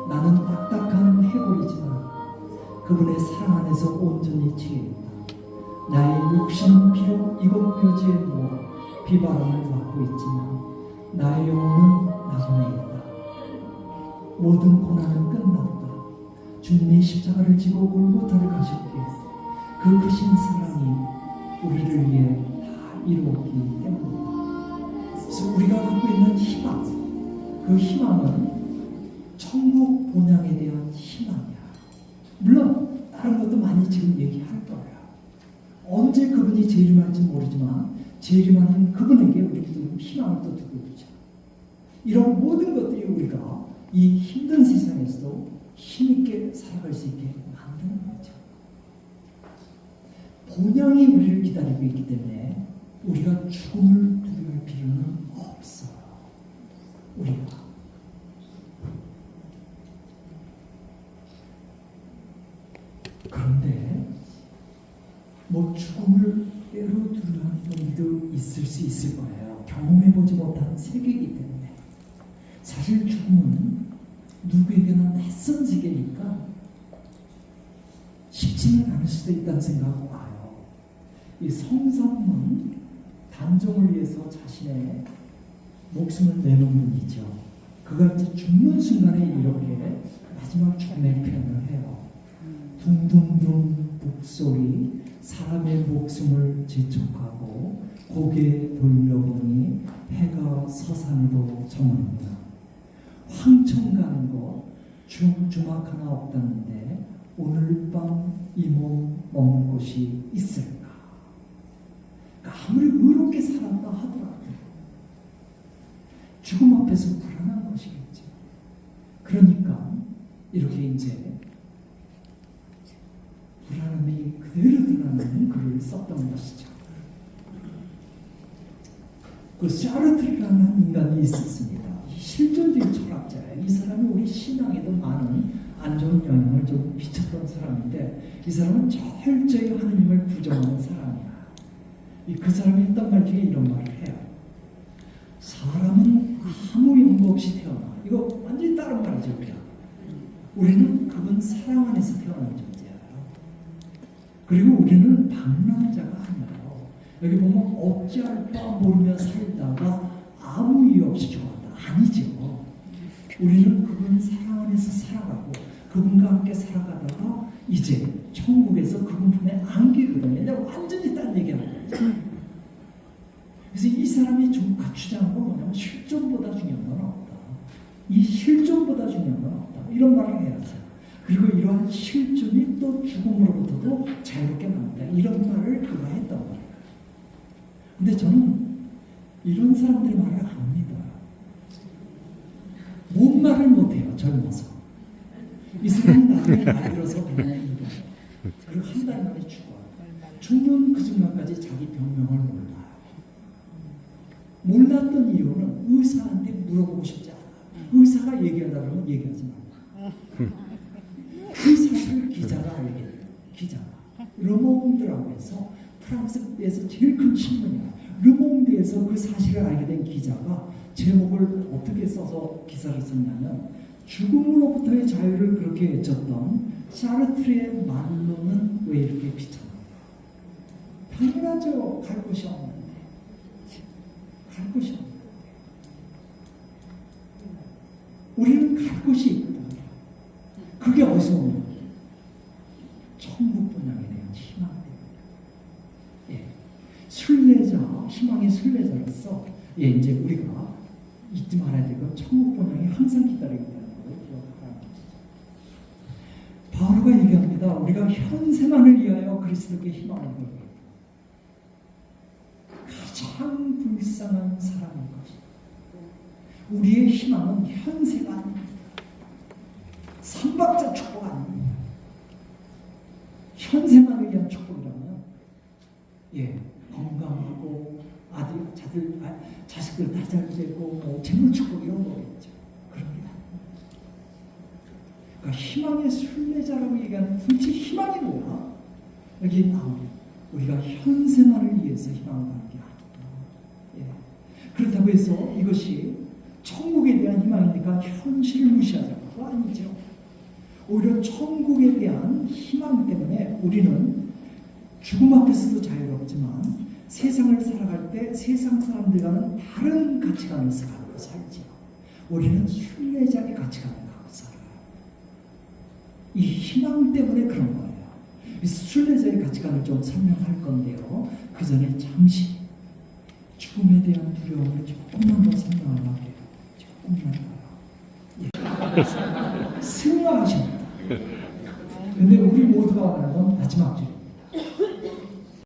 나는 딱딱한 해골이지만 그분의 사랑 안에서 온전히 취해 있다. 나의 육신은 비록 이곳 묘지에 누워 비바람을 맞고 있지만 나의 영혼은 낙원에 있다. 모든 고난은 끝났다. 주님이 십자가를 지고 골고타를 가셨기에 그 크신 사랑이 우리를 위해 다 이루었기 때문이다. 그래서 우리가 갖고 있는 희망, 그 희망은 천국 본향에 대한 희망이야. 물론 다른 것도 많이 지금 얘기할 거야. 언제 그분이 재림할지 모르지만 재림하는 그분에게 우리도 희망을 또 두고 있죠. 이런 모든 것들이 우리가 이 힘든 세상에서도 힘있게 살아갈 수 있게 만드는 거죠. 본향이 우리를 기다리고 있기 때문에 우리가 죽음을 두려울 필요는 없어요. 우리가 그런데 뭐 죽음을 때로 두려워하는 분도 있을 수 있을 거예요. 경험해보지 못한 세계이기 때문에. 사실 죽음은 누구에게나 낯선 세계니까 쉽지는 않을 수도 있다는 생각이 와요. 이 성삼은 단종을 위해서 자신의 목숨을 내놓은 분이죠. 그가 이제 죽는 순간에 이렇게 마지막 죽음의 표현을 해요. 둥둥둥 북소리 사람의 목숨을 재촉하고 고개 돌려보니 해가 서산으로 저무는구나. 황천 가는 것 주막 하나 없다는데 오늘 밤 이 몸 머문 곳이 있을까? 그러니까 아무리 의롭게 살았다 하더라도 죽음 앞에서 불안한 것이겠죠. 그러니까 이렇게 이제 불안함이 그대로 드러나는 글을 썼던 것이죠. 그 샤르트르라는 인간이 있었습니다. 실존주의 철학자예요. 이 사람이 우리 신앙에도 많은 안 좋은 영향을 좀 미쳤던 사람인데 이 사람은 철저히 하느님을 부정하는 사람이야. 그 사람이 했던 말 중에 이런 말을 해요. 사람은 아무 연고 없이 태어나. 이거 완전히 다른 말이죠. 그냥. 우리는 그분 사랑 안에서 태어난 존재예요. 그리고 우리는 방랑자가 아니에요. 여기 보면 어찌할 바 모르며 살다가 아무 이유 없이 죽었다. 아니죠. 우리는 그분 사랑 안에서 살아가고 그분과 함께 살아가다가 이제 천국에서 그분 품에 안기거든요. 이제 완전히 딴 얘기하는 거죠. 그래서 이 사람이 좀 주장한 건 뭐냐면 실존보다 중요한 건 없다. 이 실존보다 중요한 건 없다. 이런 말을 해야죠. 그리고 이러한 실존이 또 죽음으로부터도 자유롭게 만든다. 이런 말을 그가 했던 거예요. 근데 저는 이런 사람들의 말을 안 믿어요. 뭔 말을 못해요. 젊어서. 이 사람은 나중에 나이 들어서 그냥 힘들어요. 그리고 한 달 만에 죽어요. 죽는 그 순간까지 자기 병명을 몰라요. 몰랐던 이유는 의사한테 물어보고 싶지 않아요. 의사가 얘기하려면 얘기하지 말라. 그 사실을 기자가 알게 돼요. 기자가. 르몽드라고 해서 프랑스에서 제일 큰 신문이야. 르몽드에서 그 사실을 알게 된 기자가 제목을 어떻게 써서 기사를 썼냐면 죽음으로부터의 자유를 그렇게 외쳤던 샤르트르의 만론은 왜 이렇게 비참한가? 당연하죠. 갈 곳이 없는데. 갈 곳이 없는데. 우리는 갈 곳이 있거든요. 그게 어디서 오는 거예요? 천국 본향에 대한 희망 때문에. 예. 순례자, 희망의 순례자로서 이제 우리가 잊지 말아야 될 건 천국 본향이 항상 기다리고 있다는 걸 기억하라는 것이죠. 바울가 얘기합니다. 우리가 현세만을 위하여 그리스도께 희망을 걸고 있다. 가장 불쌍한 사람인 것이다. 우리의 희망은 현세가 아닙니다. 삼박자 축복 아닙니다. 현세만을 위한 축복이라면 건강하고 자식들 다 잘 되고 재물 축복 이런 거겠죠. 그럽니다. 그러니까 희망의 순례자라고 얘기하는 도대체 희망이 뭐야? 여기 나오면 우리가 현세만을 위해서 희망을 갖는 게 아니다. 그렇다고 해서 이것이 천국에 대한 희망이니까 현실을 무시하자고 아니죠. 오히려 천국에 대한 희망 때문에 우리는 죽음 앞에서도 자유롭지만 세상을 살아갈 때 세상 사람들과는 다른 가치관에서 갖고 살지요. 우리는 순례자의 가치관을 갖고 살아요. 이 희망 때문에 그런 거예요. 이 순례자의 가치관을 좀 설명할 건데요. 그 전에 잠시 죽음에 대한 두려움을 조금만 더 설명하려고 해요. 조금만 더요. 승화하십니다. 근데 우리 모두가 원하는 건 마지막 줄.